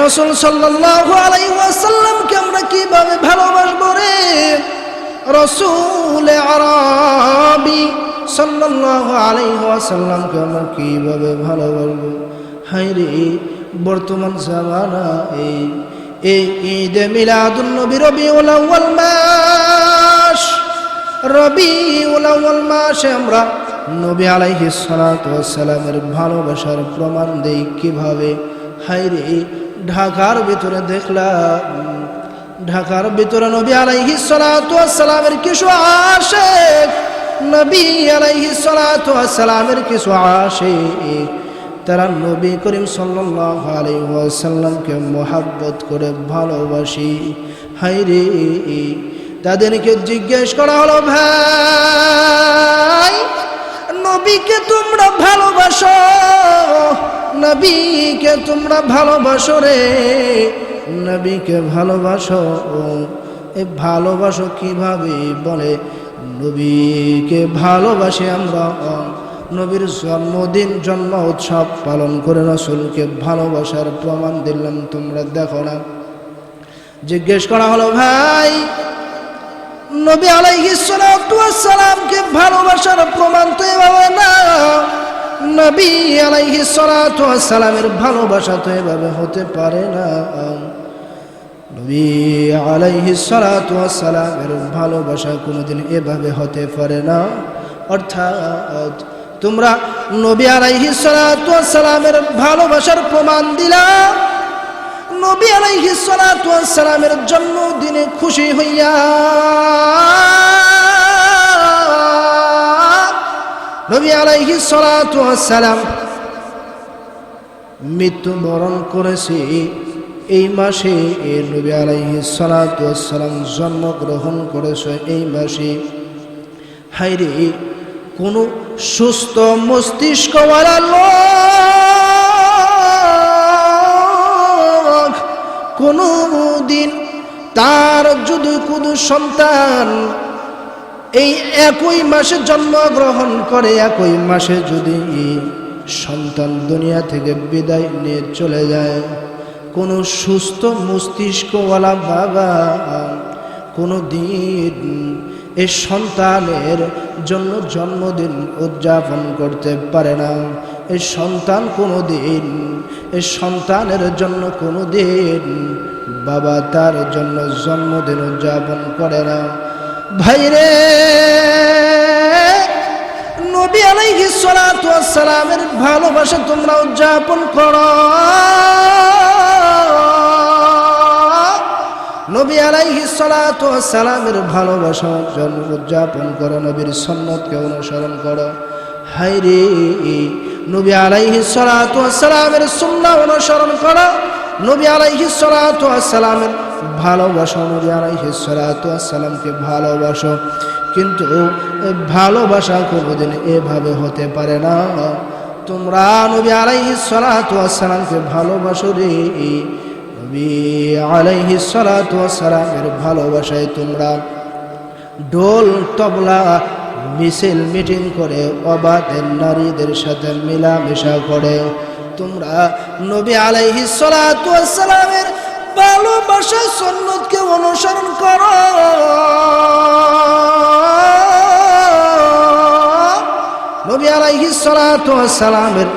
রাসূল সাল্লাল্লাহু আলাইহি ওয়াসাল্লামকে আমরা কিভাবে ভালোবাসবো রে? রাসূল আরবি সাল্লাল্লাহু আলাইহি ওয়াসাল্লামকে আমরা কিভাবে ভালোবাসবো? হায়রে বর্তমান জামানা এই ঈদে মিলাদুন নবী রবিউল আউয়াল মাসে আমরা নবী আলাইহিস সালাতু ওয়াস সালামের ভালোবাসার প্রমাণ দেই কিভাবে? হায়রে ঢাকার ভিতরে দেখলাম, ঢাকার ভিতরে নবী আলাইহিস সালাতু ওয়াস সালামের কিছু আশিক, নবী আলাইহিস সালাতু ওয়াস সালামের কিছু আশিক, তারা নবী করিম সাল্লাল্লাহু আলাইহি ওয়াসাল্লামকে মহব্বত করে ভালোবাসি। হায়রে তাদেরকে জিজ্ঞেস করা হলো, ভাই নবীকে তোমরা ভালোবাসো, নবীকে তোমরা ভালোবাসো রে, নবীকে ভালোবাসো, এ ভালোবাসো কিভাবে? বলে নবীকে ভালোবাসি আমরা, নবীর জন্মদিন জন্ম উৎসব পালন করে রাসূলকে ভালোবাসার প্রমাণ দিলাম, তোমরা দেখো না? জিজ্ঞেস করা হলো, ভাই নবী আলাইহিস সালাতু ওয়াস সালামকে ভালোবাসার প্রমাণ তো এভাবে না, নবী আলাইহিস সালাতু ওয়াস সালামের ভালোবাসা তো এভাবে হতে পারে না, নবী আলাইহিস সালাতু ওয়াস সালামের ভালোবাসা কোনোদিন এভাবে হতে পারে না। অর্থাৎ তোমরা নবী আলাইহিস সালাতু ওয়াস সালামের ভালোবাসার প্রমাণ দিলা, নবী আলাইহিস সালাতু ওয়াস সালামের জন্মদিনে খুশি হইয়া নবী আলাইহিস সালাতু ওয়াস সালাম মৃত্যুবরণ করেছে এই মাসে, নবী আলাইহিস সালাতু ওয়াস সালাম জন্মগ্রহণ করেছে এই মাসে। হায়রে কোন সুস্থ মস্তিষ্কওয়ালা লোক কোনো দিন তার যদি কোনো সন্তান এই একই মাসে জন্মগ্রহণ করে, একই মাসে যদি সন্তান দুনিয়া থেকে বিদায় নিয়ে চলে যায়, কোনো সুস্থ মস্তিষ্কওয়ালা বাবা কোনো দিন এই সন্তানের জন্য জন্মদিন উদযাপন করতে পারে না। এই সন্তান কোনো দিন, এই সন্তানের জন্য কোনো দিন বাবা তার জন্য জন্মদিন উদযাপন করে না। ভাইরে নবী আলাইহিস সালাতু ওয়াস সালামের ভালোবাসা তোমরা উদযাপন করো, নবী আলাইহিস সালাতু ওয়াস সালামের ভালোবাসার জন্য উদযাপন করো, নবীর সুন্নতকে অনুসরণ করো। হায়রে নবী আলাইহিস সালাতু ওয়াস সালামের সুন্নাহ অনুসরণ করো, নবী আলাইহিস সালাতু ওয়াস সালামের ভালোবাসো, নবী আলাইহিস সালাতু ওয়াস সালামকে ভালোবাসো। কিন্তু ভালোবাসা কোনোদিন এভাবে হতে পারে না। তোমরা নবী আলাইহিস সালাতু ওয়াস সালামকে ভালোবাসো রে, নবী আলাইহিস সালাতু ওয়াস সালামের ভালোবাসায় তোমরা ঢোল তবলা মিছিল মিটিং করে অবাধের নারীদের সাথে মিলামেশা করে তোমরা নবী আলাইহিস সালাতু ওয়াস সালামের ভালোবাসা সুন্নতকে অনুসরণ করো। নবী আলাইহিস সালাতু ওয়াস সালামের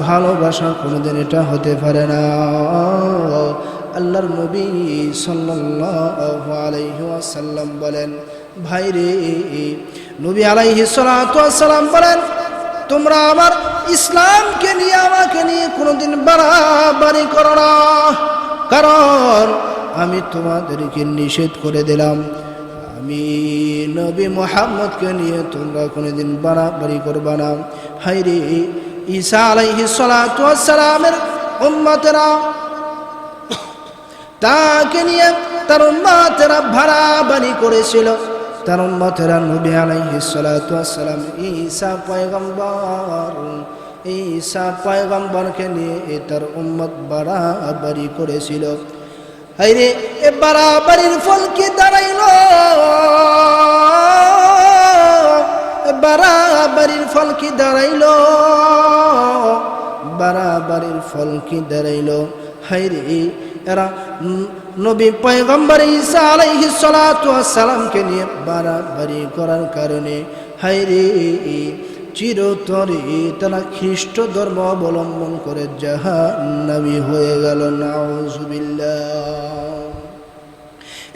ভালোবাসা কোনোদিন এটা হতে পারে না। আল্লাহর নবী সাল্লাল্লাহু আলাইহি ওয়াসাল্লাম বলেন, ভাইরে নবী আলাইহিস সালাতু ওয়াস সালাম বলেন, তোমরা আমার ইসলামকে নিয়ে আমাকে নিয়ে কোনোদিন বাড়াবাড়ি করো না, কারণ আমি তোমাদেরকে নিষেধ করে দিলাম, আমি নবী মুহাম্মদকে নিয়ে তোমরা কোনোদিন বাড়াবাড়ি করবা না। হায়রে ঈসা আলাইহিস সালাতু ওয়াস সালামের উম্মতেরা তাকে নিয়ে তার উম্মতেরা বাড়াবাড়ি করেছিল, তার উম্মতেরা নবী আলাইহিস সালাতু ওয়াস সালাম ঈসা পয়গম্বরকে নিয়ে তার উম্মত বাড়াবাড়ি করেছিল। হায়রে এ বাড়াবাড়ির ফল কি দাঁড়াইল? বাড়াবাড়ির ফল কি দাঁড়াইল? বাড়াবাড়ির ফল কি দাঁড়াইল? হায়রে এরা নবী পয়গম্বর ঈসা আলাইহিস সালাতু ওয়াস সালামকে নিয়ে বাড়াবাড়ি করার কারণে হায়রে চিরতরে তারা খ্রিস্ট ধর্ম অবলম্বন করে জাহান্নামী হয়ে গেল। নাউযুবিল্লাহ।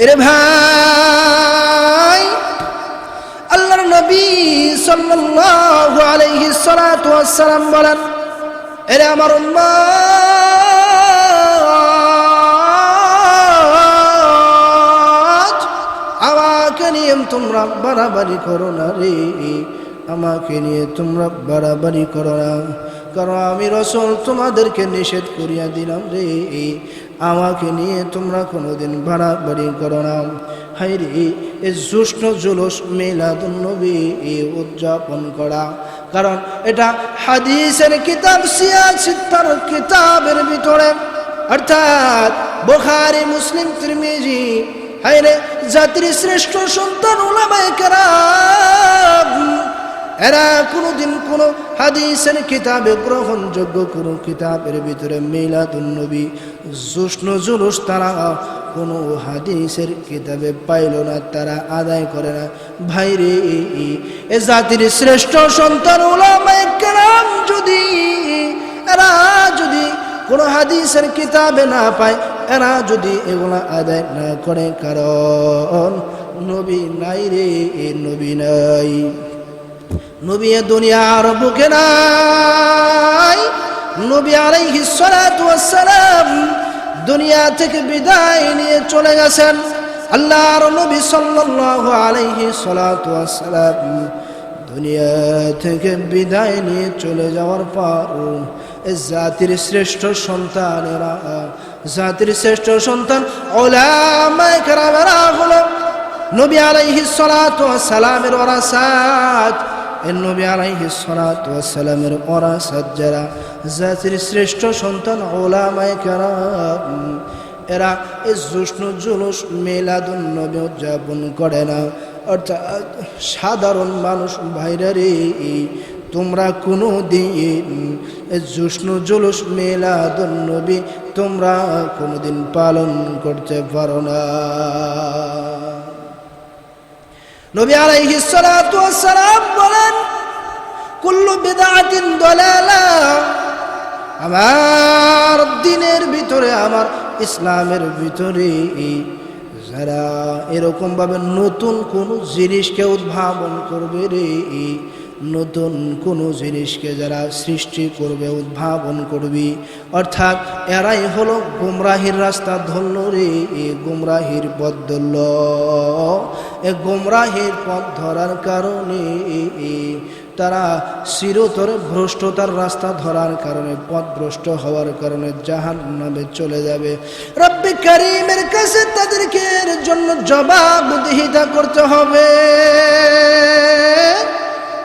এরে ভাই, আল্লাহর নবী সাল্লাল্লাহু আলাইহি সাল্লাতু ওয়াস সালাম বলেন, এরে আমার উম্মত, আমাকে নিয়ে তোমরা বাড়াবাড়ি করো না রে, আমাকে নিয়ে তোমরা বাড়াবাড়ি করো না, কারণ আমি রাসূল তোমাদেরকে নিষেধ করিয়া দিলাম রে, আমাকে নিয়ে তোমরা কোনোদিন বাড়াবাড়ি করো না। হায়রে এই জ্যৈষ্ঠ জুলুস মিলাদুন নবী উদযাপন করা, কারণ এটা হাদিসের কিতাব সিয়াসিত্তার কিতাবের ভিতরে, অর্থাৎ বুখারী, মুসলিম, তিরমিজি, হায়রে জাতির শ্রেষ্ঠ সন্তান উলামায়ে কেরাম এরা কোনোদিন কোনো হাদিসের কিতাবে, গ্রহণযোগ্য কোনো কিতাবের ভিতরে মিলাদুন নবী জ্যৈষ্ঠ জুলুস তারা কোনো হাদিসের কিতাবে পাইল না, তারা আদায় করে না। ভাইরে, এ জাতির শ্রেষ্ঠ সন্তান উলামায়ে কেরাম এরা যদি কোনো হাদিসের কিতাবে না পায়, এরা যদি এগুলা আদায় না করে, কারণ নবী নাই রে, নবী নাই, নবী দুনিয়ার বুকে নাই। নবী আলাইহিস সালাতু ওয়াস সালাম দুনিয়া থেকে বিদায় নিয়ে চলে গেছেন। আল্লাহর নবী সাল্লাল্লাহু আলাইহি সালাতু ওয়াস সালাম দুনিয়া থেকে বিদায় নিয়ে চলে যাওয়ার পর জাতির শ্রেষ্ঠ সন্তানেরা, জাতির শ্রেষ্ঠ সন্তান উলামায়ে কেরামেরা হলো নবী আলাইহিস সালাতু ওয়াস সালামের ওয়ারাসাত। নবী আলাইহিস সালাতু ওয়াস সালামের ওয়ারাসাত যারা, জাতির শ্রেষ্ঠ সন্তান উলামায়ে কেরাম, এরা এই জ্যৈষ্ঠ জুলুস মিলাদুন নবী উদযাপন করে না। অর্থাৎ সাধারণ মানুষ ভাইরা রে, তোমরা কোনো দিন জ্যৈষ্ঠ জুলুস মিলাদুন নবী তোমরা কোনোদিন পালন করতে পারো না। নবী আলাইহিস সালাতু ওয়াস সালাম বলেন, কুল্লু বিদআতিন দালালাহ, আমার দ্বীনের ভিতরে, আমার ইসলামের ভিতরে যারা এরকম ভাবে নতুন কোন জিনিসকে উদ্ভাবন করবে রে, নতুন কোন জিনিসকে যারা সৃষ্টি করবে, উদ্ভাবন করবি, অর্থাৎ এরাই হলো গুমরাহির রাস্তা ধরল রে, গুমরাহির পথ ধরল। এ গুমরাহির পথ ধরার কারণে তারা চিরতরে ভ্রষ্টতার রাস্তা ধরার কারণে, পথভ্রষ্ট হওয়ার কারণে জাহান্নামে চলে যাবে। রব্বে কারীমের কাছে তাদেরকে এর জন্য জবাবদিহিতা করতে হবে।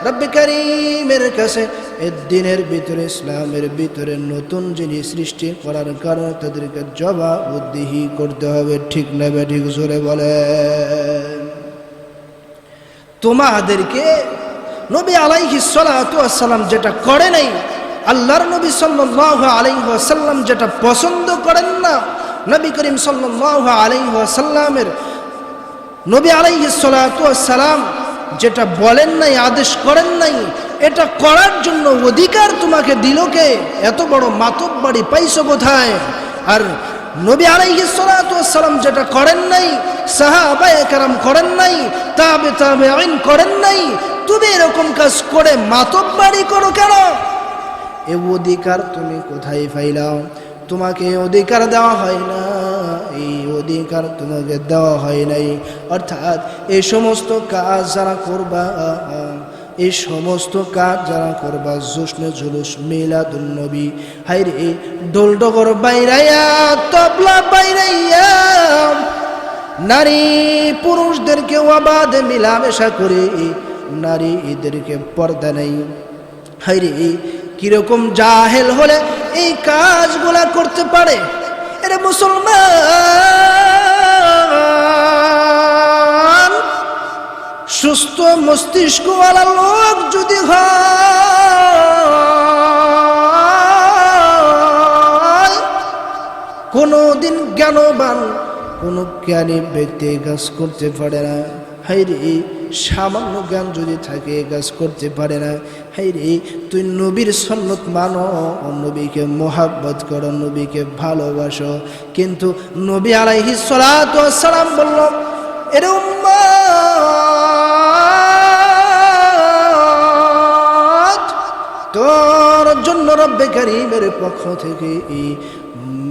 রব্বে কারীমের কাছে এই দ্বীনের ভিতরে, ইসলামের ভিতরে নতুন জিনিস সৃষ্টি করার কারণে তাদেরকে জবাবদিহি করতে হবে। ঠিক না ঠিক? জোরে বলেন। তোমাদেরকে নবী আলাইহিস সালাতু ওয়াস সালাম যেটা করে নাই, আল্লাহর নবী সাল্লাল্লাহু আলাইহি ওয়াসাল্লাম যেটা পছন্দ করেন না, নবী করিম সাল্লাল্লাহু আলাইহি ওয়াসাল্লামের, নবী আলাইহিস সালাতু ওয়াস সালাম যেটা বলেন নাই, আদেশ করেন নাই, এটা করার জন্য অধিকার তোমাকে দিল কে? এত বড় মাতব্বরি পাইছো কোথায়? আর নবী আলাইহিস সালাতু ওয়াস সালাম যেটা করেন নাই, সাহাবায়ে কেরাম করেন নাই, তাবেঈন করেন নাই, তুমি এরকম কাজ করে মাতব্বরি করো কেন? এই অধিকার তুমি কোথায় পাইলাও? তোমাকে অধিকার দেওয়া হয় না, এই অধিকার তোমাকে দেওয়া হয় নাই। অর্থাৎ এই সমস্ত কাজ যারা করবা, এই সমস্ত কাজ যারা করবা, জ্যৈষ্ঠ জুলুস মিলাদুন নবী, হায়রে ঢোল ডগর বাইরাইয়া, তবলা বাইরাইয়া, নারী পুরুষদেরকে অবাধ মিলামেশা করে নারীদেরকে পর্দা নেই, হায়রে কিরকম জাহেল হলে এই কাজগুলা করতে পারে? এরে মুসলমান, সুস্থ মস্তিষ্কওয়ালা লোক যদি হয়, কোনদিন জ্ঞানবান কোনো জ্ঞানী ব্যক্তি কাজ করতে পারে না। হাইরে সামান্য জ্ঞান যদি থাকে কাজ করতে পারে না। হাইরে তুই নবীর সুন্নত মানো, নবীকে মোহাব্বত করো, নবীকে ভালোবাসো। কিন্তু নবী আলাইহিস সালাতু ওয়াস সালাম বলল, এর উম্মত তোর জন্য রব্বে কারীমের পক্ষ থেকে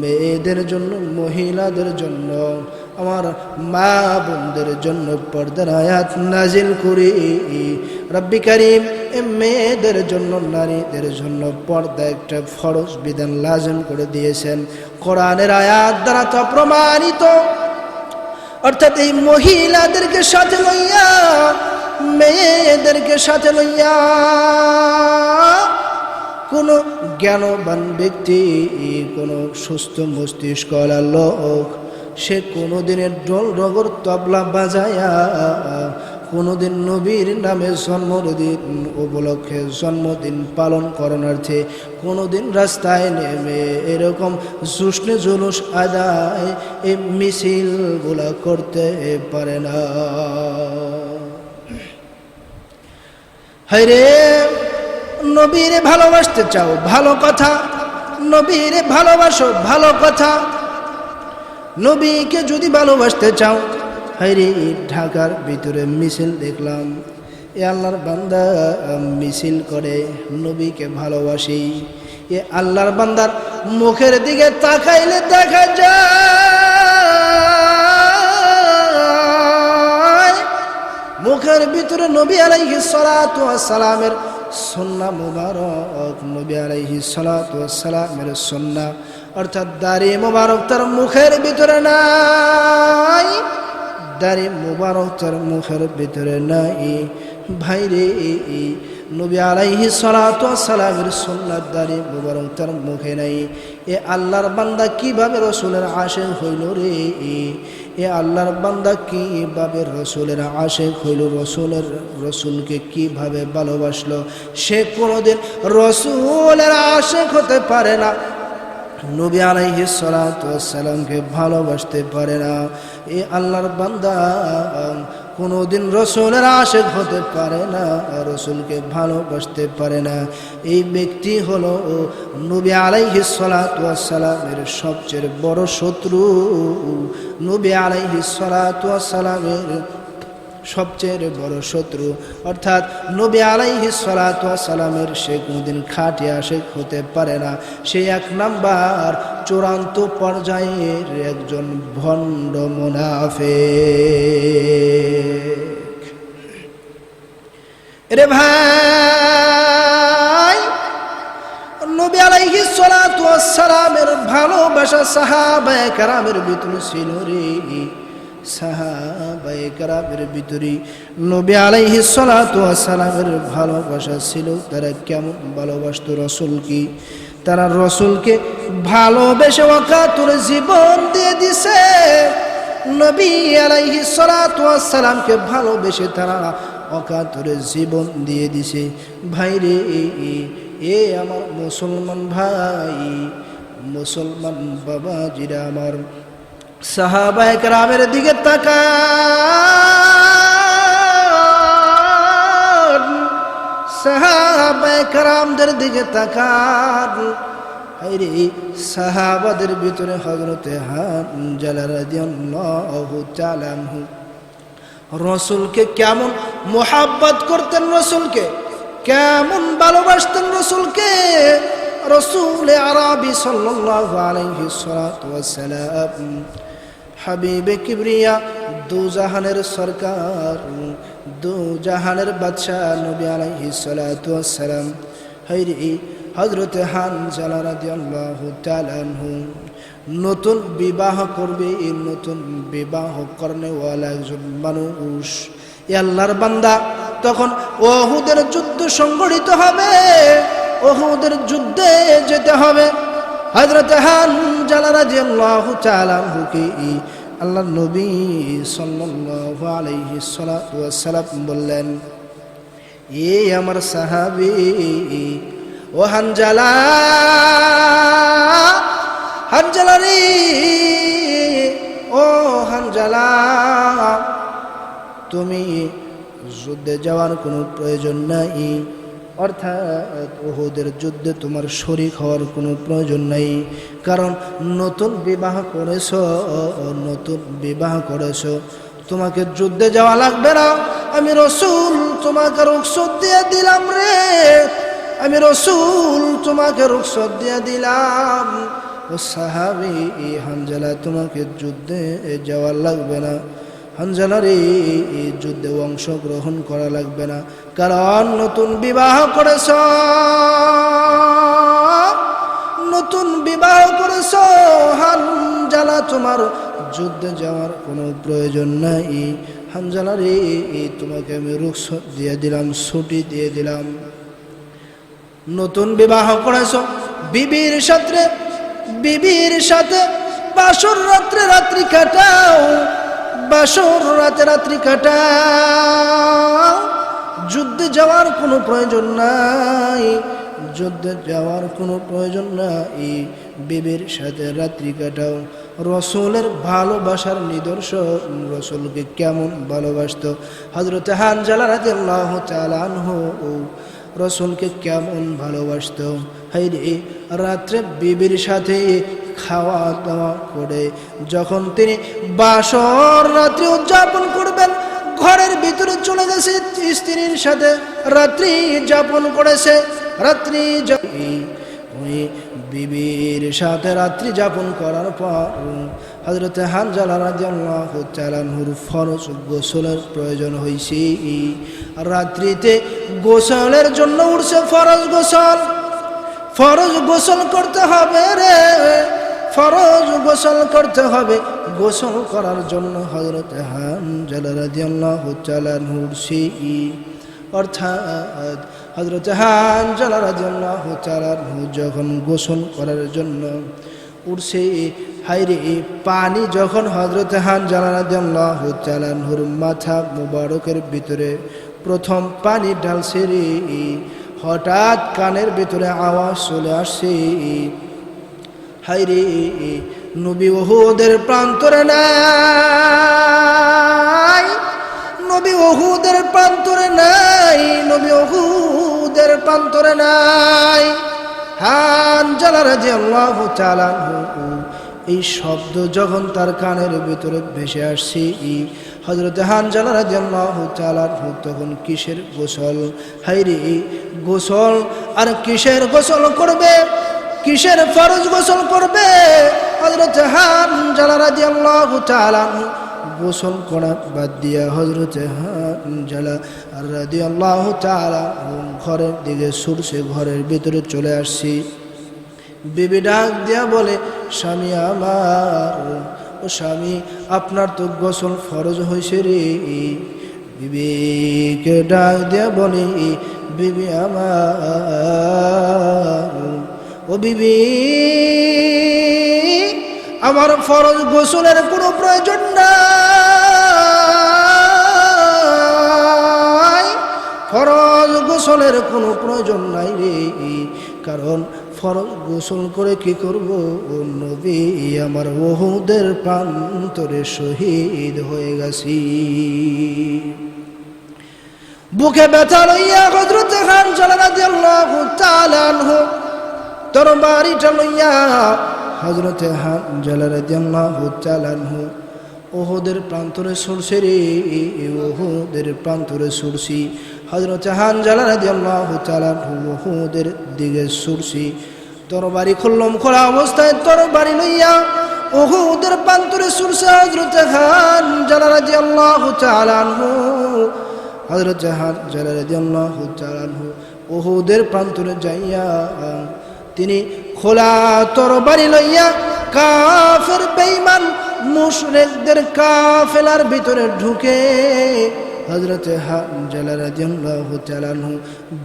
মেয়েদের জন্য, মহিলাদের জন্য, আমার মা বোনদের জন্য পর্দার আয়াত নাজিল করে রব্বে কারীম মেয়েদের জন্য, নারীদের জন্য পর্দা একটা ফরজ বিধান লাজিম করে দিয়েছেন। কোরআনের আয়াত দ্বারা তা প্রমাণিত। অর্থাৎ এই মহিলাদেরকে সাথে লইয়া, মেয়েদেরকে সাথে লইয়া কোনো জ্ঞানবান ব্যক্তি, কোনো সুস্থ মস্তিষ্কওয়ালা লোক সে কোনোদিনের ঢোল ডগর তবলা বাজায়া, কোনোদিন নবীর নামে জন্মদিন উপলক্ষে জন্মদিন পালন করণার্থে কোনোদিন রাস্তায় নেমে এরকম জুসনে জুলুস আদায় এই মিছিলগুলা করতে পারে না। হায়রে নবীরে ভালোবাসতে চাও, ভালো কথা। নবীরে ভালোবাসো, ভালো কথা। নবীকে যদি ভালোবাসতে চাও, হায়রে ঢাকার ভিতরে মিছিল দেখলাম, এ আল্লাহর বান্দা মিছিল করে নবীকে ভালোবাসি। এ আল্লাহর বান্দার মুখের দিকে তাকাইলে দেখা যায় মুখের ভিতরে নবী আলাইহিস সালাতু ওয়াস সালামের সুন্নাহ মুবারক, নবী আলাইহিস সালাতু ওয়াস সালামের সুন্নাহ অর্থাৎ দাড়ি মুবারক তার মুখের ভিতরে নাই, দাড়ি মুবারক তার মুখের ভিতরে নাই। ভাইরে নবী আলাইহিস সালাতু ওয়াস সালামের সুন্নাত দাড়ি মুবারক তার মুখে নাই। এ আল্লাহর বান্দা কিভাবে রাসূলের আশিক হইল রে? এ আল্লাহর বান্দা কিভাবে রাসূলের আশিক হইল? রাসূলকে কিভাবে ভালোবাসলো? সে কোনোদিন রাসূলের আশিক হতে পারে না, নবী আলাইহিস সালাতু ওয়াস সালামকে ভালোবাসতে পারে না। এ আল্লাহর বান্দা কোনোদিন রাসূলের আশিক হতে পারে না, রাসূলকে ভালোবাসতে পারে না। এই ব্যক্তি হলো নবী আলাইহিস সালাতু ওয়াস সালামের সবচেয়ে বড় শত্রু। নবী আলাইহিস সালাতু ওয়াস সালামের সবচেয়ে বড় শত্রু, অর্থাৎ নবী আলাইহিস সালাতু ওয়াস সালামের সে কোনোদিন খাঁটি আশিক হতে পারে না। সে এক নাম্বার চূড়ান্ত পর্যায়ের একজন ভণ্ড মুনাফিক। রে ভাই, নবী আলাইহিস সালাতু ওয়াস সালামের ভালোবাসা সাহাবায়ে কেরামের ভিতরে ছিল রে। সাহাবায়ে কেরামের ভিতরে নবী আলাইহিস সালাতু ওয়াস সালামের ভালোবাসা ছিল। তারা কেমন ভালোবাসতো রাসূলকে? তারা রাসূলকে ভালোবেসে ওয়াকাতুর জীবন দিয়ে দিছে। নবী আলাইহিস সালাতু ওয়াস সালামকে ভালোবেসে তারা ওয়াকাতুর জীবন দিয়ে দিছে। ভাইরে এ আমার মুসলমান ভাই, মুসলমান বাবাজিরা আমার, সাহাবায়ে কেরামের দিকে তাকান, সাহাবায়ে কেরামদের দিকে তাকান। হায়রে সাহাবাদের ভিতরে হযরতে হানজালা রাদিয়াল্লাহু তাআলা আনহু রাসূলকে কেমন মুহাব্বত করতেন, রাসূলকে কেমন ভালোবাসতেন। রাসূলকে রাসূল আরবি সাল্লাল্লাহু আলাইহি ওয়াসাল্লাম হাবিবে কিবরিয়া, দু জাহানের সরকার, দু জাহানের বাদশাহ নবী আলাইহিস সালাতু ওয়াস সালাম। হায়রে হযরতে হানজালা রাদিয়াল্লাহু তাআলা আনহু নতুন বিবাহ করবে, এই নতুন বিবাহ করনেওয়ালা একজন মানুষ। এ আল্লাহর বান্দা, তখন উহুদের যুদ্ধ সংঘটিত হবে, উহুদের যুদ্ধে যেতে হবে। হযরত হানজালা রাদিয়াল্লাহু তাআলা আনহুকে আল্লাহর নবী সাল্লাল্লাহু আলাইহি ওয়াসাল্লাম বললেন, এ আমার সাহাবী ও হানজালা, হানজালা রে হানজালা, তুমি যুদ্ধে যাওয়ার কোনো প্রয়োজন নাই, অর্থাৎ উহুদের যুদ্ধে তোমার শরীক হওয়ার কোনো প্রয়োজন নাই, কারণ নতুন বিবাহ করেছো, তোমাকে যুদ্ধে যাওয়া লাগবে না। আমি রাসূল তোমাকে রুখসত দিয়ে দিলাম রে, আমি রাসূল তোমাকে রুখসত দিয়ে দিলাম। ও সাহাবী হানজালা, তোমাকে যুদ্ধে যাওয়া লাগবে না, হানজালার এই যুদ্ধে অংশগ্রহণ করা লাগবে না, কারণ নতুন বিবাহ করেছ হানজালা, তোমার যুদ্ধে যাওয়ার কোনো প্রয়োজন নাই। হানজালার তোমাকে আমি রুখসত দিয়ে দিলাম, ছুটি দিয়ে দিলাম। নতুন বিবাহ করেছ, বিবির সাথে বাসর রাত্রে রাত্রি কাটাও, যুদ্ধে যাওয়ার কোনো প্রয়োজন নাই, বিবির সাথে রাত্রি কাটাও। রসুলের ভালোবাসার নিদর্শন, রসুলকে কেমন ভালোবাসত হযরত হানজালা রাদিয়াল্লাহু তাআলা আনহু, রসুলকে কেমন ভালোবাসত। হায়রে, রাত্রে বিবির সাথে খাওয়া দাওয়া করে যখন তিনি বাসর রাত্রি উদযাপন করবেন, ঘরের ভিতরে চলে গেছে, স্ত্রীর সাথে রাত্রি যাপন করেছে। বিবির সাথে রাত্রি যাপন করার পর হযরত হানজালা রাদিয়াল্লাহু তাআলা আনহুর ফরজ গোসলের প্রয়োজন হয়েছে। রাত্রিতে গোসলের জন্য উঠছে ফরজ গোসল করতে হবে রে, গোসল করার জন্য হযরত হানজালা রাদিয়াল্লাহু তাআলা আনহুর অর্থাৎ হযরত হানজালা রাদিয়াল্লাহু তাআলা আনহু যখন গোসল করার জন্য উঠছে, হায়রে, পানি যখন হযরত হানজালা রাদিয়াল্লাহু তাআলা আনহুর মাথা মুবারকের ভিতরে প্রথম পানি ঢালছে রে, হঠাৎ কানের ভিতরে আওয়াজ চলে আসছে, হায়রে, নবী উহুদের প্রান্তরে নাই, নবী উহুদের প্রান্তরে নাই। হানজালা রাদিয়াল্লাহু তাআলা আনহু এই শব্দ যখন তার কানের ভিতরে ভেসে আসছে, হযরত হানজালা রাদিয়াল্লাহু তাআলা আনহু তখন কিসের গোসল, হায়রে, গোসল আর কিসের গোসল করবে, কিসের ফরজ গোসল করবে। হযরত হানজালা রাদিয়াল্লাহু তাআলা আনহু গোসল করা বাদ দিয়া হযরত হানজালা রাদিয়াল্লাহু তাআলা ঘরের দিকে ছুটছে, ঘরের ভিতরে চলে আসছি। বিবি ডাক দিয়া বলে, স্বামী আমার, ও স্বামী, আপনার তো গোসল ফরজ হয়েছে রে। বিবিকে ডাক দিয়া বলে, বিবি আমার, ও বিবি, আমার ফরজ গোসলের কোনো প্রয়োজন নাই, ফরজ গোসলের কোনো প্রয়োজন নাই রে, কারণ ফরজ গোসল করে কি করব, ও নবী আমার উহুদের প্রান্তরে শহীদ হয়ে গেছি। বুকে ব্যথা লইয়া হযরত হানজালা রাদিয়াল্লাহু তাআলা আনহু তরবারিটা লইয়া হযরত হানজালা রাদিয়াল্লাহু তাআলা আনহু উহুদের প্রান্তরে ছুটছে রে, উহুদের প্রান্তরে ছুটছি। হযরত হানজালা রাদিয়াল্লাহু তাআলা আনহু উহুদের দিকে ছুটছি, তরবারি খুল্লম খোলা অবস্থায় তরবারি লইয়া উহুদের প্রান্তরে ছুটছে হযরত হানজালা রাদিয়াল্লাহু তাআলা আনহু। হযরত হানজালা রাদিয়াল্লাহু তাআলা আনহু উহুদের প্রান্তরে যাইয়া তিনি খোলা তরবারি লইয়া কাফের বেঈমান মুশরিকদের কাফেলার ভিতরে ঢুকে হযরত হানজালা রাদিয়াল্লাহু তাআলা আনহু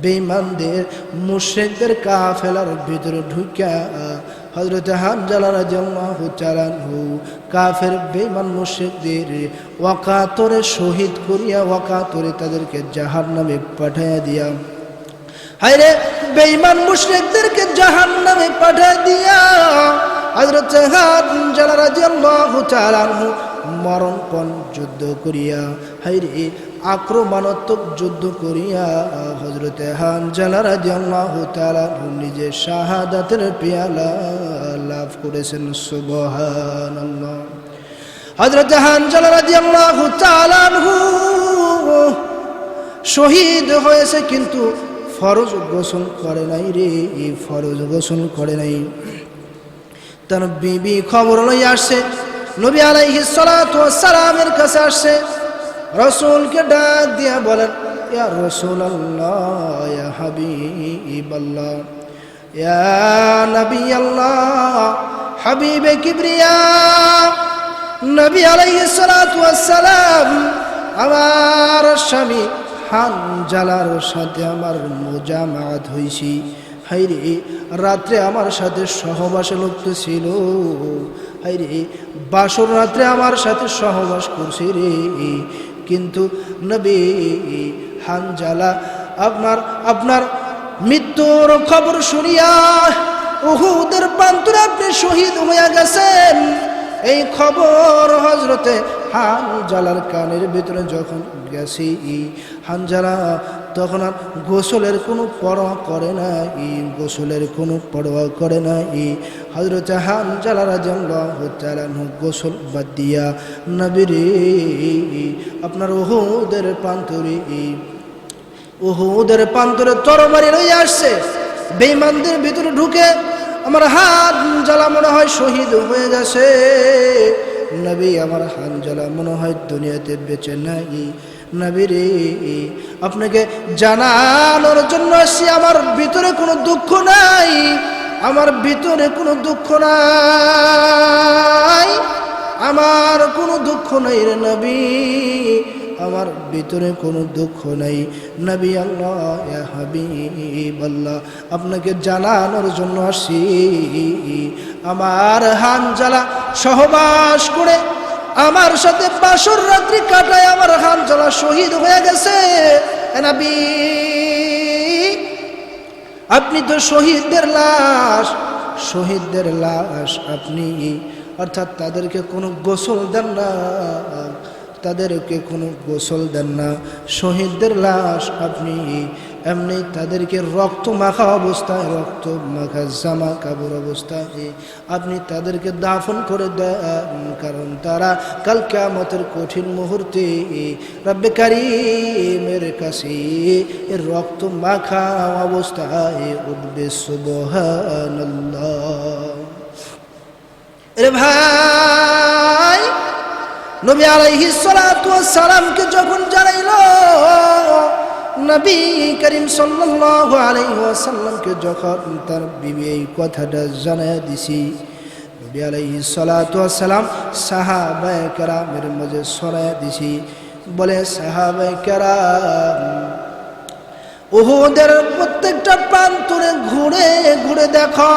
বেঈমানদের মুশরিকদের কাফেলার ভিতরে ঢুকে হযরত হানজালা রাদিয়াল্লাহু তাআলা আনহু কাফের বেঈমান মুশরিকদের ওয়াকাতরে শহীদ করিয়া ওয়াকাতরে তাদেরকে জাহান্নামে পাঠাইয়া দিয়া, হায়রে, বেঈমান মুশরিকদেরকে জাহান্নামে পাঠাইয়া দিয়া হযরত হানজালা রাদিয়াল্লাহু তাআলা আনহু মরণপণ যুদ্ধ করিয়া হায়রে আক্রমণাত্মক যুদ্ধ করিয়া হযরত হানজালা রাদিয়াল্লাহু তাআলা নিজে শাহাদাতের পেয়ালা লাভ করেছেন। সুবহানাল্লাহ। হযরত হানজালা রাদিয়াল্লাহু তাআলা আনহু শহীদ হয়েছে, কিন্তু ফরজ গোসল করে নাই রে, ফরজ গোসল করে নাই। তার বিবি খবর লইয়া আসছে, নবী আলাইহিস সালাতু ওয়াস সালামের কাছে আসছে, রাসূলকে ডাক দিয়া বলেন, ইয়া রাসূলুল্লাহ, ইয়া হাবিবাল্লাহ, ইয়া নবী আল্লাহ, হাবিবে কিবরিয়া। নবী আলাইহিস সালাতু ওয়াস সালাম, আমার স্বামী হানজালার সাথে আমার মুজামাত হইছি, হাইরে রাত্রে আমার সাথে সহবাসে লিপ্ত ছিল, হাইরে বাসর রাত্রে আমার সাথে সহবাস করছে রে। কিন্তু নবী হানজালা আপনার মৃত্যুর খবর শুনিয়া উহুদের প্রান্তরে আপনি শহীদ হইয়া গেছেন, এই খবর হযরতে হানজালার কানের ভিতরে যখন গেছি, হানজালা তখন আর গোসলের কোনো পরোয়া করে না, গোসলের কোনো পরোয়া করে না। হযরত হানজালা রাদিয়াল্লাহু তাআলা আনহু গোসল বাদ দিয়া নবীর আপনার উহুদের প্রান্তরে তরবারি লইয়া আসছে। বেঈমানদের ভিতরে ঢুকে আমার হানজালা মনে হয় শহীদ হয়ে গেছে। নবী, আমার হানজালা মনে হয় দুনিয়াতে বেঁচে নাই। নবী রে, আপনাকে জানানোর জন্য আসছি, আমার ভিতরে কোনো দুঃখ নাই, আমার ভিতরে কোনো দুঃখ নাই, আমার কোনো দুঃখ নাই রে নবী, আমার ভিতরে কোনো দুঃখ নাই। নবী আল্লাহ, ইয়া হাবিবাল্লাহ, আপনাকে জানানোর জন্য আসি, আমার হানজালা সহবাস করে আমার সাথে বাসর রাত্রি কাটায় আমার হানজালা শহীদ হয়ে গেছে। নবী, আপনি তো শহীদদের লাশ আপনি, অর্থাৎ তাদেরকে কোনো গোসল দেন না, তাদেরকে কোনো গোসল দেন না। শহীদদের লাশ আপনি এমনি তাদেরকে রক্ত মাখা অবস্থায়, রক্ত মাখা জামা কাপড় অবস্থায় আপনি তাদেরকে দাফন করে দেন, কারণ তারা কাল কিয়ামতের কঠিন মুহূর্তে রব্বে কারীমের কাছে রক্ত মাখা অবস্থায় উঠবে। সুবহানাল্লাহ। এরে ভাই, নবী আলাইহিস সালাতু ওয়াস সালামকে যখন জানাইলো, নবী করিম সাল্লাল্লাহু আলাইহি ওয়াসাল্লামকে যখন তার বিবি এই কথাটা জানায় দিছি, নবী আলাইহিস সালাতু ওয়াস সালাম সাহাবায়ে কেরামের মাঝে ছড়ায় দিছি। বলে, সাহাবায়ে কেরাম, উহুদের প্রত্যেকটা প্রান্তরে ঘুরে ঘুরে দেখো,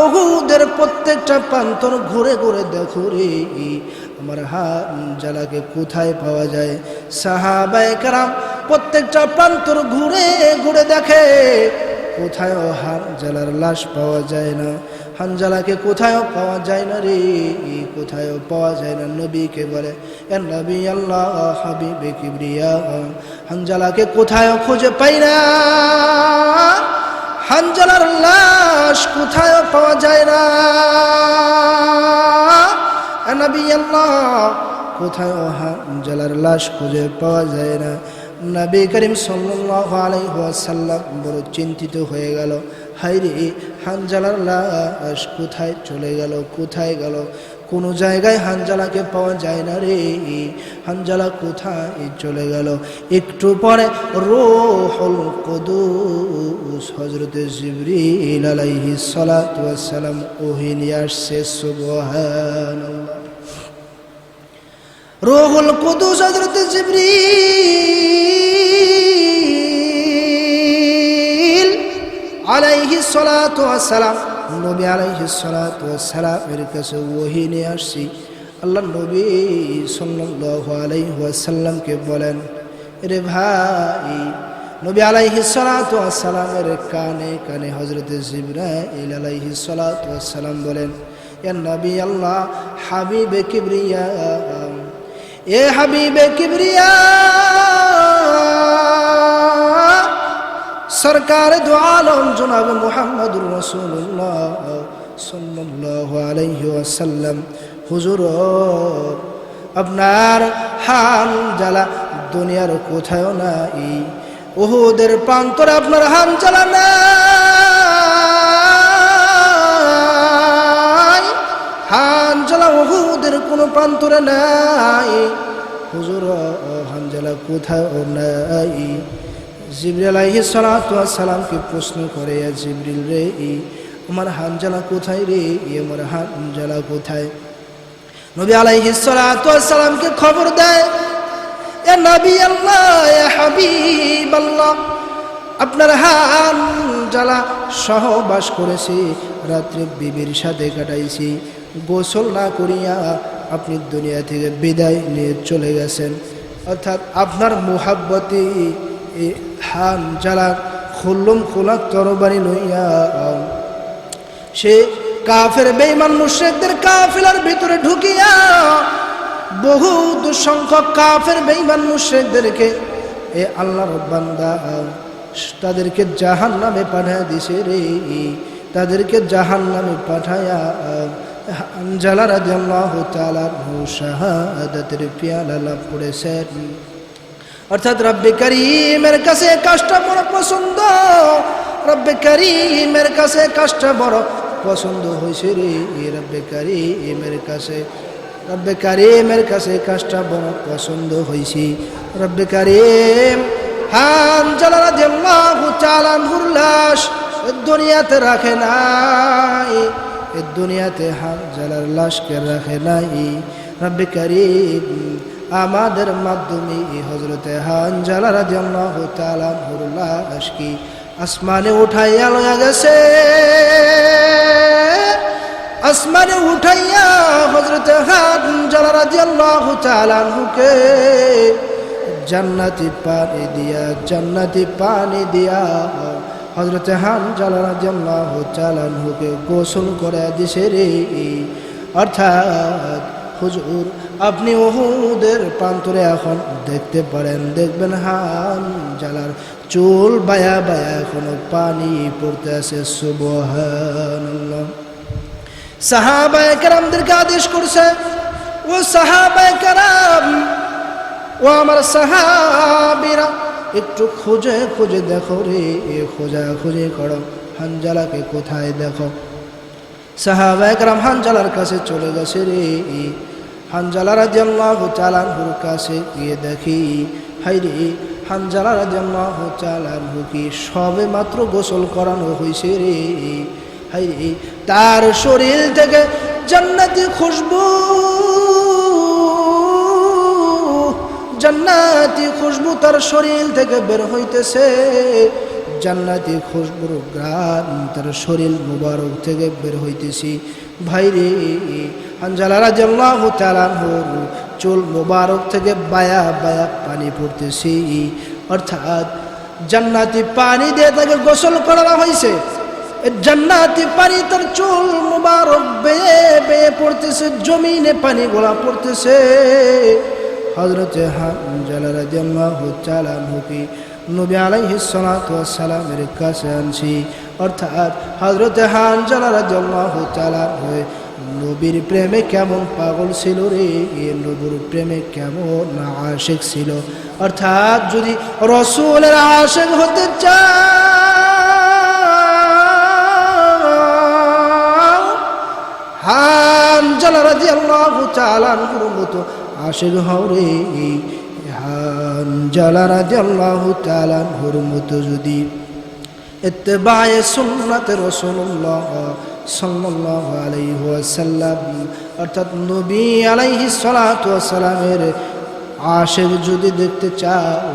উহুদের প্রত্যেকটা প্রান্তর ঘুরে ঘুরে দেখো রে, আমার হানজালাকে কোথায় পাওয়া যায়। সাহাবায়ে কেরাম প্রত্যেকটা প্রান্তর ঘুরে ঘুরে দেখে, কোথায়ও হানজালার লাশ পাওয়া যায় না, হানজালাকে কোথায়ও পাওয়া যায় না রে, কোথায়ও পাওয়া যায় না। নবীকে বলে, এ নবী আল্লাহ, হাবিবে কিবরিয়া, হানজালাকে কোথায়ও খুঁজে পাই না, হানজালার লাশ কোথায়ও পাওয়া যায় না। নবী আল্লাহ, কোথায়ও হানজালার লাশ খুঁজে পাওয়া যায় না। নবী করিম সাল্লাল্লাহু আলাইহি ওয়াসাল্লাম বড় চিন্তিত হয়ে গেল, হায়রে হানজালার লাশ কোথায় চলে গেল, কোথায় গেল, কোনো জায়গায় হানজালাকে পাওয়া যায় না রে, হানজালা কোথায় চলে গেল। একটু পরে রূহুল কুদুস হযরত জিবরিল আলাইহিস সালাতু ওয়াস সালাম ওহী নিয়ে আসছে। সুবহানাল্লাহ। রূহুল কুদুস হযরত জিবরিল আলাইহিস সালাতু ওয়াস সালাম, নবী আলাইহিস সালাতু ওয়াস সালামের কাছে ওহী নিয়ে আসছি। আল্লাহ নবী সাল্লাল্লাহু আলাইহি ওয়াসাল্লামকে বলেন, রে ভাই, নবী আলাইহিস সালাতু ওয়াস সালামের কানে কানে হযরত জিবরাইল আলাইহিস সালাতু ওয়াস সালাম বলেন, ইয়া নবী আল্লাহ, হাবিবে কিবরিয়া, এ হাবিবে কিবরিয়া, সরকার দু আলম জনাব মুহাম্মদুর রাসূলুল্লাহ সাল্লাল্লাহু আলাইহি ওয়াসাল্লাম, হুজুর আপনার হানজালা দুনিয়ার কোথাও নাই, উহুদের প্রান্তরে আপনার হানজালা নাই, হানজালা উহুদের কোনো প্রান্তরে নাই, হুজুর হানজালা কোথাও নাই। জিবরিল আলাইহিস সালাতু ওয়াস সালামকে প্রশ্ন করে, জিবরিল রে, আমার হানজালা কোথায় রে, আমার হানজালা কোথায়? নবী আলাইহিস সালাতু ওয়াস সালামকে খবর দেয়, এ নবী আল্লাহ, এ হাবিব আল্লাহ, আপনার হানজালা সহবাস করেছি, রাত্রে বিবির সাথে কাটাইছি, গোসল না করিয়া আপনি দুনিয়া থেকে বিদায় নিয়ে চলে গেছেন। অর্থাৎ আপনার মুহাব্বতে হানজালা খুল্লুম খোলা তরবারি লইয়া সে কাফের বেঈমান মুশরিকদের কাফিলার ভিতরে ঢুকিয়া বহুত সংখ্যক কাফের বেঈমান মুশরিকদেরকে এ আল্লাহর বান্দা তাদেরকে জাহান্নামে পাঠায় দিছে রে, তাদেরকে জাহান্নামে পাঠায়া হানজালা রাদিয়াল্লাহু তাআলা শাহাদাতের পেয়ালা লাভ করেছেন। অর্থাৎ রব্বে করিমের কাছে কাজটা বড় পছন্দ, রব্বে করিমের কাছে কাজটা বড় পছন্দ হয়েছে রে, রব্বে করিমের কাছে, রব্বে করিমের কাছে কাজটা বড় পছন্দ হয়েছে। রব্বে করিম হানজালা রাদিয়াল্লাহু তাআলা আনহুর লাশ দুনিয়াতে রাখে নাই, এই দুনিয়াতে হানজালার লাশকে রাখে নাই। রব্বে করিম আমাদের মাধ্যমে হযরতে হানজালা রাদিয়াল্লাহু তাআলা আনহুর লাশকে আসমানে উঠাইয়া লইয়া গেছে, আসমানে উঠাইয়া হযরতে হানজালা রাদিয়াল্লাহু তাআলা আনহুকে জান্নাতি পানি দিয়া, জান্নাতি পানি দিয়া হযরতে হানজালা রাদিয়াল্লাহু তাআলা আনহুকে গোসল করে দিছে রে। অর্থাৎ হুজুর আপনি উহুদের প্রান্তরে এখন দেখতে পারেন, দেখবেন হানজালার চুল বায়া বায়া এখনো পানি পড়তে আছে। সুবহানাল্লাহ। সাহাবায়ে কেরামদেরকে আদেশ করছে, ও সাহাবায়ে কেরাম, ও আমার সাহাবীরা, একটু খুঁজে খুঁজে দেখো রে, খোঁজা খুঁজে করো, হানজালাকে কোথায় দেখো। সাহাবায়ে কেরাম হানজালার কাছে চলে গেছে রে। হানজালা রাদিয়াল্লাহু তাআলা আনহুর কাছে গিয়ে দেখি, হাই রে, হানজালা রাদিয়াল্লাহু তাআলা আনহু কি সবে মাত্র গোসল করানো হয়েছে রে। হাই রে, তার শরীর থেকে জান্নাতি খুশবু, জান্নাতি খুশবু তার শরীর থেকে বের হইতেছে, জান্নাতি খুশবুর ঘ্রাণ তার শরীর মুবারক থেকে বের হইতেছে। ভাই রে, হানজালা রাদিয়াল্লাহু তাআলা আনহুর চুল মুবারক থেকে বায়া বায়া পানি পড়তেছে। অর্থাৎ জান্নাতি পানি দিয়ে তাকে গোসল করানো হয়েছে, জান্নাতি পানি তার চুল মুবারক বেয়ে বেয়ে পড়তেছে, জমিনে পানি গোলা পড়তেছে। হযরতে হানজালা রাদিয়াল্লাহু তাআলা আনহুকে নবী আলাইহিস সালাতু ওয়াস সালামের কাছে আনছি। অর্থাৎ হযরতে হানজালা রাদিয়াল্লাহু তাআলা নবীর প্রেমে কেমন পাগল ছিল রে, নবীর প্রেমে কেমন আশিক ছিল। অর্থাৎ যদি রাসূলের আশিক হতে চাও, হানজালা রাদিয়াল্লাহু তাআলা আনহুর মতো আশিক হও রে। হানজালা রাদিয়াল্লাহু তাআলা আনহুর মতো যদি ইত্তেবায়ে সুন্নাত রাসূলুল্লাহ সাল্লাল্লাহু আলাইহি ওয়াসাল্লাম, অর্থাৎ নবী আলাইহিস সালাতু ওয়াস সালামের আশিক যদি দেখতে চাও,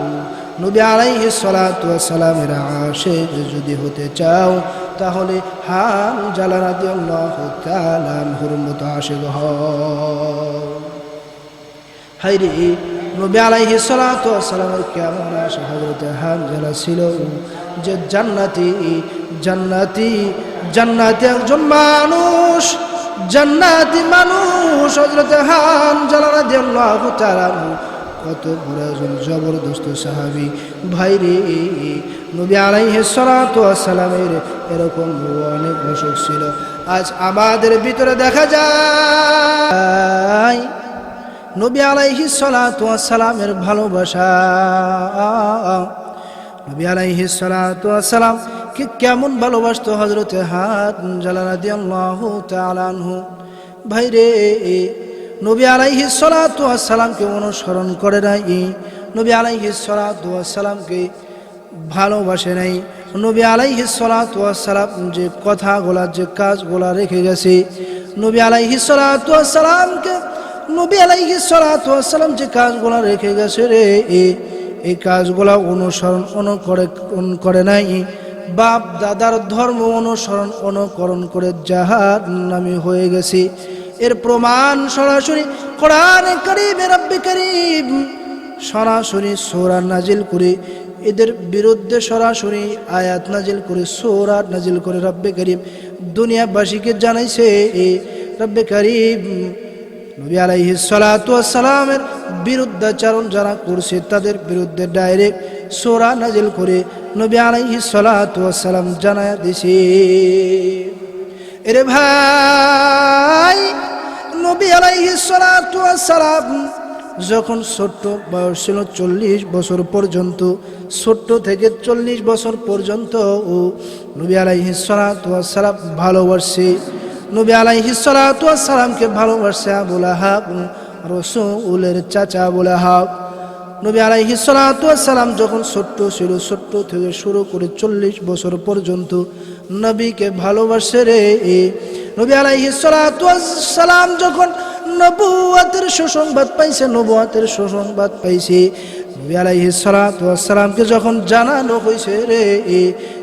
নবী আলাইহিস সালাতু ওয়াস সালামের আশিক যদি হতে চাও, তাহলে হানজালা রাদিয়াল্লাহু তাআলা আনহুর মতো আশিক হও। হায়রে, নবী আলাইহিস সালাতু ওয়াস সালামের কেমন আশা হযরত হানজালা ছিল যে জান্নাতি জান্নাতি জান্নাতি একজন মানুষ, জান্নাতি মানুষ হযরত হানজালা রাদিয়াল্লাহু তাআলা কত বড় একজন জবরদস্ত সাহাবী ভাইরে। নবী আলাইহিস সালাতু ওয়াস সালামের এরকম অনেক অসুখ ছিল। আজ আমাদের ভিতরে দেখা যায় নবী আলাইহিস সালাতু ওয়াস সালামের ভালোবাসা, নবী আলাইহিস সালাতু ওয়াস সালাম কে কেমন ভালোবাসতো হযরত হানজালা রাদিয়াল্লাহু তাআলা আনহু ভাইরে। নবী আলাইহিস সালাতু ওয়াস সালামকে অনুসরণ করে নাই, নবী আলাইহিস সালাতু ওয়াস সালামকে ভালোবাসে নাই। নবী আলাইহিস সালাতু ওয়াস সালাম যে কথাগুলা যে কাজগুলা রেখে গেছে, নবী আলাইহিস সালাতু ওয়াস সালামকে নবী আলাইহিস সালাতু ওয়াস সালাম যে কাজগুলা রেখে গেছে রে, এই কাজগুলা অনুসরণ করে নাই। বাপ দাদার ধর্ম অনুকরণ করে জাহান্নামী হয়ে গেছে। এর প্রমাণ সরাসরি কোরআনে কারীমে রব্বে কারীম সরাসরি সূরা নাজিল করে এদের বিরুদ্ধে সরাসরি আয়াত নাজিল করে সূরা নাজিল করে রব্বে কারীম দুনিয়াবাসীকে জানাইছে। রব্বে কারীম নবী আলাইহিস সালাতু ওয়াস সালামের বিরুদ্ধাচরণ যারা করছে তাদের বিরুদ্ধে ডাইরেক্ট সূরা নাজিল করে নবী আলাইহিস সালাতু ওয়াস সালাম জানায়া দিয়েছে। এরে ভাই, নবী আলাইহিস সালাতু ওয়াস সালাম যখন ছোট্ট বয়স ছিল 40 বছর পর্যন্ত, ছোট্ট থেকে 40 বছর পর্যন্ত নবী আলাইহিস সালাতু ওয়াস সালাম ভালোবাসে। নবী আলাইহিস সালাতু ওয়াস সালামকে ভালোবাসে আবু লাহাব, রাসূলের চাচা আবু লাহাব। নবী আলাইহিস সালাতু ওয়াস সালাম যখন ছোট্ট ছিল, ছোট্ট থেকে শুরু করে 40 বছর পর্যন্ত নবীকে ভালোবাসে রে। নবী আলাইহিস সালাতু ওয়াস সালাম যখন নবুয়তের সুসংবাদ পাইছে, নবুয়তের সুসংবাদ পাইছে, নবী আলাইহিস সালাতু ওয়াস সালামকে যখন জানানো হয়েছে রে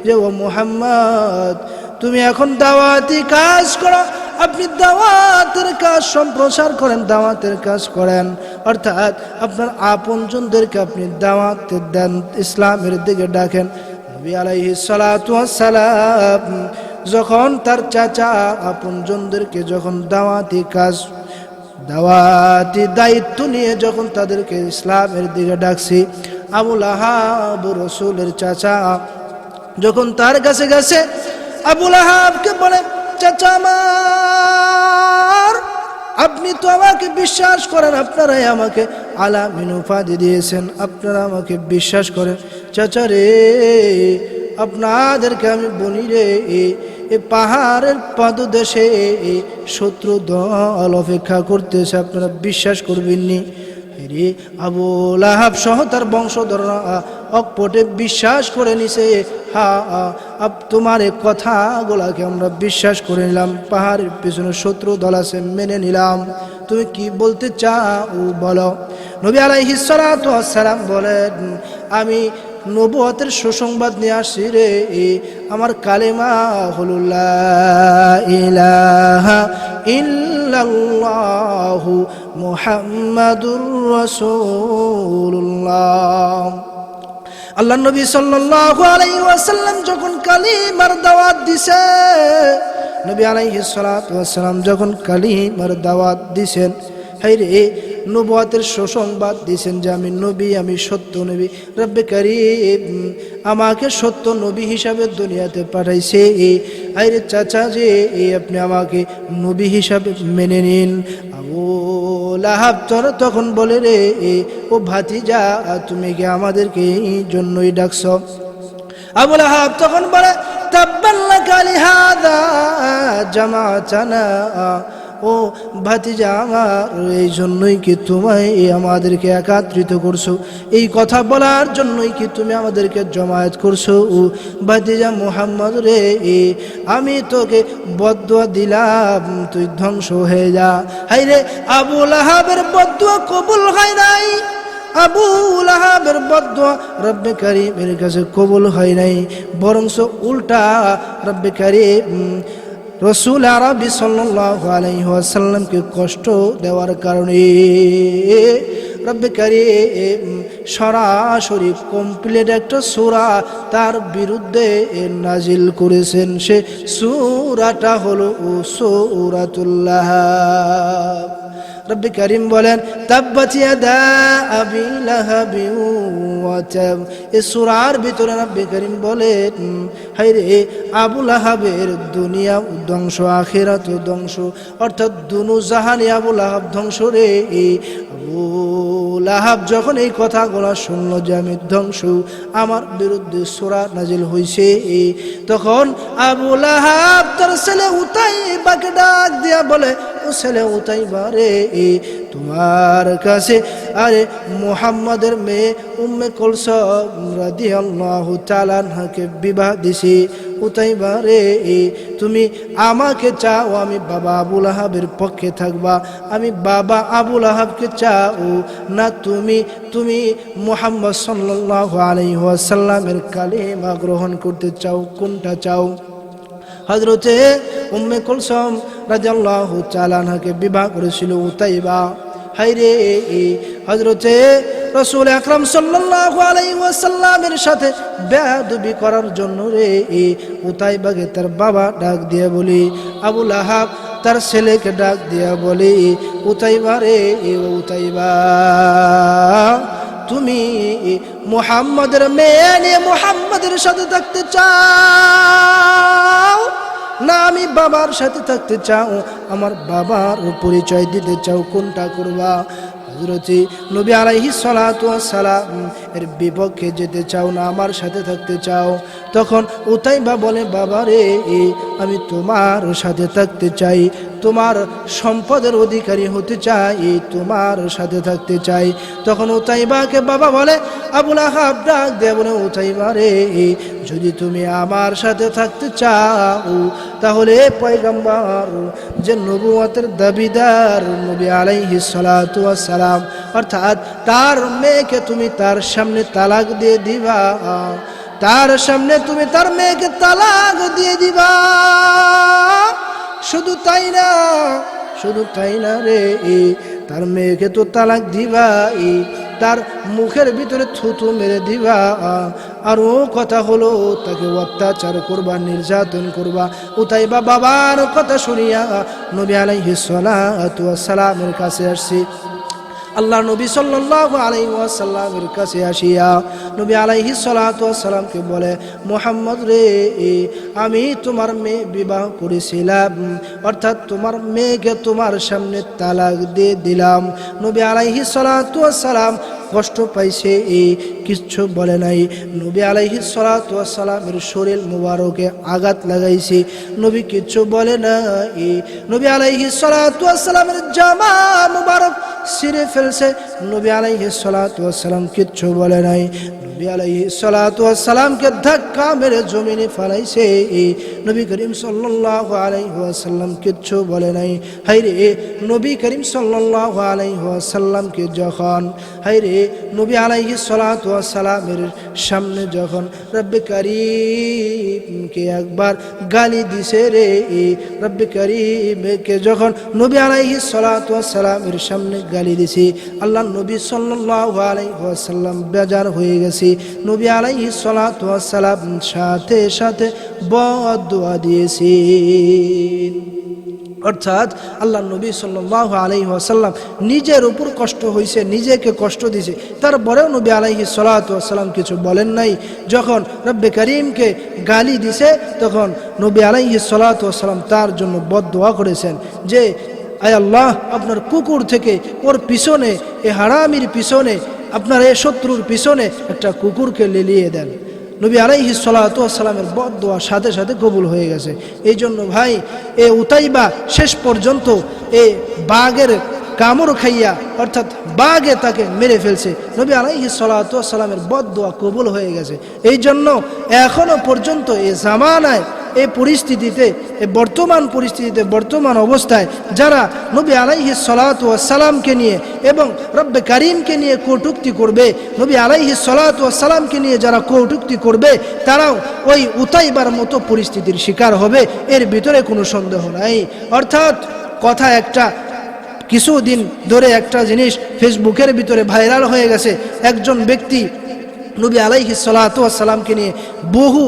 যে ও মুহাম্মদ তুমি এখন দাওয়াতি কাজ করো, আপনি দাওয়াতের কাজ সম্প্রসার করেন, দাওয়াতের কাজ করেন, অর্থাৎ আপনার আপনজনদেরকে আপনি দাওয়াত দেন, ইসলামের দিকে ডাকেন। নবী আলাইহিস সালাতু ওয়াস সালাম যখন তার চাচা আপনজনদেরকে যখন দাওয়াতি কাজ দাওয়াতি দায়িত্ব নিয়ে যখন তাদেরকে ইসলামের দিকে ডাকছি, আবু লাহাব রাসূলের চাচা যখন তার কাছে গেছে, আবু লাহাবকে বলে চাচা আমার, আপনি তো আমাকে বিশ্বাস করেন, আপনারাই আমাকে আলামিন উপাধি দিয়েছেন, আপনারা আমাকে বিশ্বাস করেন। চাচা রে, আপনাদেরকে আমি বলি রে, এই পাহাড়ের পাদদেশে শত্রু দল অপেক্ষা করতেছে, আপনারা বিশ্বাস করবেননি। রে আবু লাহাব সহ তার বংশধররা অকপটে বিশ্বাস করে নিছে। তোমার এই কথাগুলাকে আমরা বিশ্বাস করে নিলাম, পাহাড়ের পিছনে শত্রু দল আছে মেনে নিলাম, তুমি কি বলতে চাও বলো। নবী আলাইহিস সালাতু ওয়াস সালাম বলেন, আমি নবুয়তের সুসংবাদ নিয়ে আসছি রে, আমার কালেমা হলো লা ইলাহা ইল্লাল্লাহু মুহাম্মাদুর রাসূলুল্লাহ। আল্লাহ নবী সাল্লাল্লাহু আলাইহি ওয়াসাল্লাম যখন কালিমার দাওয়াত দিছে, নবী আলাইহিস সালাতু ওয়াস সালাম যখন কালিমার দাওয়াত দিছেন, হায়রে নবুয়তের সুসংবাদ দিয়েছেন যে আমি নবী, আমি সত্য নবী, রব্বে কারীম আমাকে সত্য নবী হিসাবে দুনিয়াতে পাঠাইছে। আরে চাচা যে আপনি আমাকে নবী হিসাবে মেনে নিন। আবু লাহাব তখন বলে রে, ও ভাতিজা তুমি কি আমাদেরকে এই জন্যই ডাকছ? আবু লাহাব তখন বলে, তাব্বান লাকা লিহাযা জামাআতানা, ও ভাতিজা আমার, এই জন্যই কি তোমায় আমাদেরকে একত্রিত করছো, এই কথা বলার জন্যই কি তুমি আমাদেরকে জমায়েত করছো? ও ভাতিজা মুহাম্মদ রে, আমি তোকে বদদুয়া দিলাম, তুই ধ্বংস হয়ে যা। হায়রে আবু লাহাবের বদদুয়া কবুল হয় নাই, আবু লাহাবের বদদুয়া রব্বে কারীমের কাছে কবুল হয় নাই, বরংস উল্টা রব্বে কারীম রাসূল আরবি সাল্লাল্লাহু আলাইহি ওয়াসাল্লামকে কষ্ট দেওয়ার কারণে রব্বে কারীম সরাসরি কমপ্লিট একটা সূরা তার বিরুদ্ধে নাজিল করেছেন। সে সূরাটা হলো সূরাতুল লাহাব। রব্বে কারীম বলেন তাব্বাত ইয়াদা আবি লাহাবি ওয়া তাব। এই সূরার ভিতরে রব্বে কারীম বলেন হায়রে আবু লাহাবের দুনিয়া ধ্বংস আখিরাত ধ্বংস, অর্থাৎ দুনু জাহানে আবু লাহাব ধ্বংস রে। আবু লাহাব যখন এই কথাগুলো শুনলো যে আমি ধ্বংস, আমার বিরুদ্ধে সূরা নাজিল হয়েছে, তখন আবু লাহাব তার ছেলে উতাইবাকে ডাক দিয়া বলে, ও ছেলে উতাইবা রে, তোমার কাছে আরে মুহাম্মাদের মেয়ে উম্মে কুলসুম রাদিয়াল্লাহু তাআলা আনহাকে বিবাহ দিছি। উতাইবা রে, তুমি আমাকে চাও আমি বাবা আবু লাহাবের পক্ষে থাকবা, আমি বাবা আবু লাহাবকে চাও না তুমি মুহাম্মদ সাল্লাল্লাহু আলাইহি ওয়াসাল্লামের কালেমা গ্রহণ করতে চাও, কোনটা চাও? হযরতে উম্মে কুলসুম রাদিয়াল্লাহু তাআলা আনহাকে বিবাহ করেছিল উতাইবা। হায়রে হযরতে রাসূল আকরাম সাল্লাল্লাহু আলাইহি ওয়াসাল্লামের সাথে বেয়াদবি করার জন্য রে উতাইবাকে তার বাবা ডাক দিয়ে বলি, আবু লাহাব তার ছেলেকে ডাক দিয়া বলি, উতাইবা রে, উতাইবা তুমি মুহাম্মাদের মেয়ে নিয়ে মুহাম্মাদের সাথে থাকতে চাও না আমি বাবার সাথে থাকতে চাও, আমার বাবার পরিচয় দিতে চাও, কোনটা করবা? হযরতে নবী আলাইহিস সালাতু ওয়াস সালাম এর বিপক্ষে যেতে চাও না আমার সাথে থাকতে চাও? তখন উতাইবা বলে, বাবা রে, আমি তোমার সাথে থাকতে চাই, তোমার সম্পদের অধিকারী হতে চাই, তোমার সাথে থাকতে চাই। তখন উতাইবাকে বাবা বলে, আবু লাহাব ডাক দিয়ে বলে, উতাইবা রে, যদি তুমি আমার সাথে থাকতে চাও তাহলে পয়গম্বর যে নবুয়তের দাবিদার নবী আলাইহিস সালাতু ওয়াস সালাম, অর্থাৎ তার মেয়েকে তুমি তার সামনে তালাক দিয়ে দিবা, তার সামনে তুমি তার মেয়েকে তালাক দিয়ে দিবা। শুধু তাই না রে, তার মেয়েকে তো তালাক দিবা, তার মুখের ভিতরে থুতু মেরে দিবা, আরও কথা হলো তাকে অত্যাচার করবা, নির্যাতন করবা। উতাইবা বাবার কথা শুনিয়া নবী আলাইহিস সালাতু ওয়াস সালামের কাছে আসছে। আল্লাহ নবী সাল্লাল্লাহু আলাইহি ওয়াসাল্লামের কাছে আসিয়া নবী আলাইহিস সালাতু ওয়াস সালামকে বলে, মুহাম্মদ রে, আমি তোমার মেয়ে বিবাহ করেছিলাম, অর্থাৎ তোমার মেয়েকে তোমার সামনে তালাক দিয়ে দিলাম। নবী আলাইহিস সালাতু ওয়াস সালাম কষ্ট পাইছে, কিচ্ছু বলে নাই। নবী আলাইহিস সালাতু ওয়াস সালামের শরীর মুবারকে আঘাত লাগাইছে, নবী কিচ্ছু বলে নাই। নবী আলাইহিস সালাতু ওয়াস সালামের জামা মুবারক ছিঁড়ে ফেলছে, নবী আলাইহিস সালাতু ওয়াস সালাম কিচ্ছু বলে নাই। নবী আলাইহিস সালাতু ওয়াস সালামকে ধাক্কা মেরে জমিনে ফেলাইছে, নবী করিম সাল্লাল্লাহু আলাইহি ওয়াসাল্লাম কিচ্ছু বলে নাই। হায়রে নবী করিম সাল্লাল্লাহু আলাইহি ওয়াসাল্লামকে যখন নবী আলাইহিস সালাতু ওয়াস সালামের সামনে যখন রব্বে কারীমকে একবার গালি দিছে রে, রব্বে কারীমকে যখন নবী আলাইহিস সালাতু ওয়াস সালামের সামনে গালি দিছে, আল্লাহ নবী সাল্লাল্লাহু আলাইহি ওয়াসাল্লাম বেজার হয়ে গেছে। নবী আলাইহিস সালাতু ওয়াস সালাম সাথে সাথে বদদুয়া দিয়েছেন। অর্থাৎ আল্লাহ নবী সাল্লাল্লাহু আলাইহি ওয়াসাল্লাম নিজের উপর কষ্ট হয়েছে, নিজেকে কষ্ট দিয়েছে, তারপরেও নবী আলাইহিস সালাতু ওয়াস সালাম কিছু বলেন নাই। যখন রব্বে কারীমকে গালি দিছে তখন নবী আলাইহিস সালাতু ওয়াস সালাম তার জন্য বদদুয়া করেছেন যে, আয় আল্লাহ, আপনার কুকুর থেকে ওর পিছনে, এ হারামির পিছনে, আপনার এই শত্রুর পিছনে একটা কুকুরকে লেলিয়ে দেন। নবী আলাইহিস সালাতু ওয়াস সালামের বদদুয়া সাথে সাথে কবুল হয়ে গেছে। এই জন্য ভাই, এ উতাইবা শেষ পর্যন্ত এ বাঘের কামড় খাইয়া, অর্থাৎ বাঘে তাকে মেরে ফেলছে। নবী আলাইহিস সালাতু ওয়াস সালামের বদদুয়া কবুল হয়ে গেছে। এই জন্য এখনো পর্যন্ত এ জামানায়, এই পরিস্থিতিতে, এই বর্তমান পরিস্থিতিতে, বর্তমান অবস্থায় যারা নবী আলাইহিস সালাতু ওয়াস সালামকে নিয়ে এবং রব্বে কারীমকে নিয়ে কটূক্তি করবে, নবী আলাইহিস সালাতু ওয়াস সালামকে নিয়ে যারা কটূক্তি করবে, তারাও ওই উতাইবার মতো পরিস্থিতির শিকার হবে, এর ভিতরে কোনো সন্দেহ নাই। অর্থাৎ কথা একটা, কিছুদিন ধরে একটা জিনিস ফেসবুকের ভিতরে ভাইরাল হয়ে গেছে। একজন ব্যক্তি নবী আলাইহিস সালাতু ওয়াস সালামকে নিয়ে বহু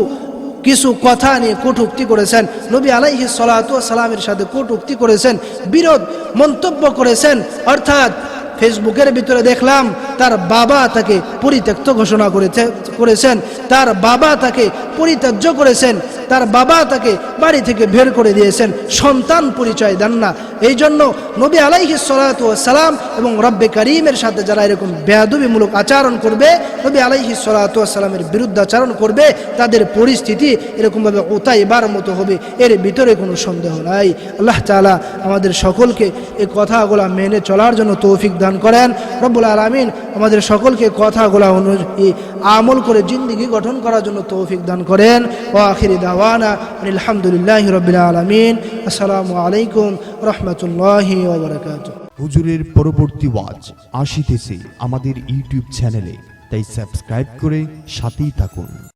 কিছু কথা নিয়ে কটূক্তি করেছেন, নবী আলাইহিস সালাতু ওয়াস সালামের সাথে কটূক্তি করেছেন, বিরোধ মন্তব্য করেছেন। অর্থাৎ ফেসবুকের ভিতরে দেখলাম তার বাবা তাকে পরিত্যক্ত ঘোষণা করেছেন, তার বাবা তাকে পরিত্যাজ্য করেছেন, তার বাবা তাকে বাড়ি থেকে বের করে দিয়েছেন, সন্তান পরিচয় দেন না। এই জন্য নবী আলাইহিস সালাতু ওয়াস সালাম এবং রব্বে কারীমের সাথে যারা এরকম বেয়াদবিমূলক আচরণ করবে, নবী আলাইহিস সালাতু ওয়াস সালামের বিরুদ্ধে আচরণ করবে, তাদের পরিস্থিতি এরকমভাবে উতাইবার মতো হবে, এর ভিতরে কোনো সন্দেহ নাই। আল্লাহ তাআলা আমাদের সকলকে এই কথাগুলো মেনে চলার জন্য তৌফিক দান করেন। রব্বুল আলামিন আমাদের সকলকে কথাগুলো অনুযায়ী আমল করে জিন্দেগি গঠন করার জন্য তৌফিক দান করেন। ওয়া আখিরি দাওয়ানা আলহামদুলিল্লাহি রাব্বিল আলামিন। আসসালামু আলাইকুম রাহমাতুল্লাহি ওয়া বারাকাতুহু। হুজুরের পরবর্তী ওয়াজ আসিতেছে আমাদের ইউটিউব চ্যানেলে, তাই সাবস্ক্রাইব করে সাথেই থাকুন।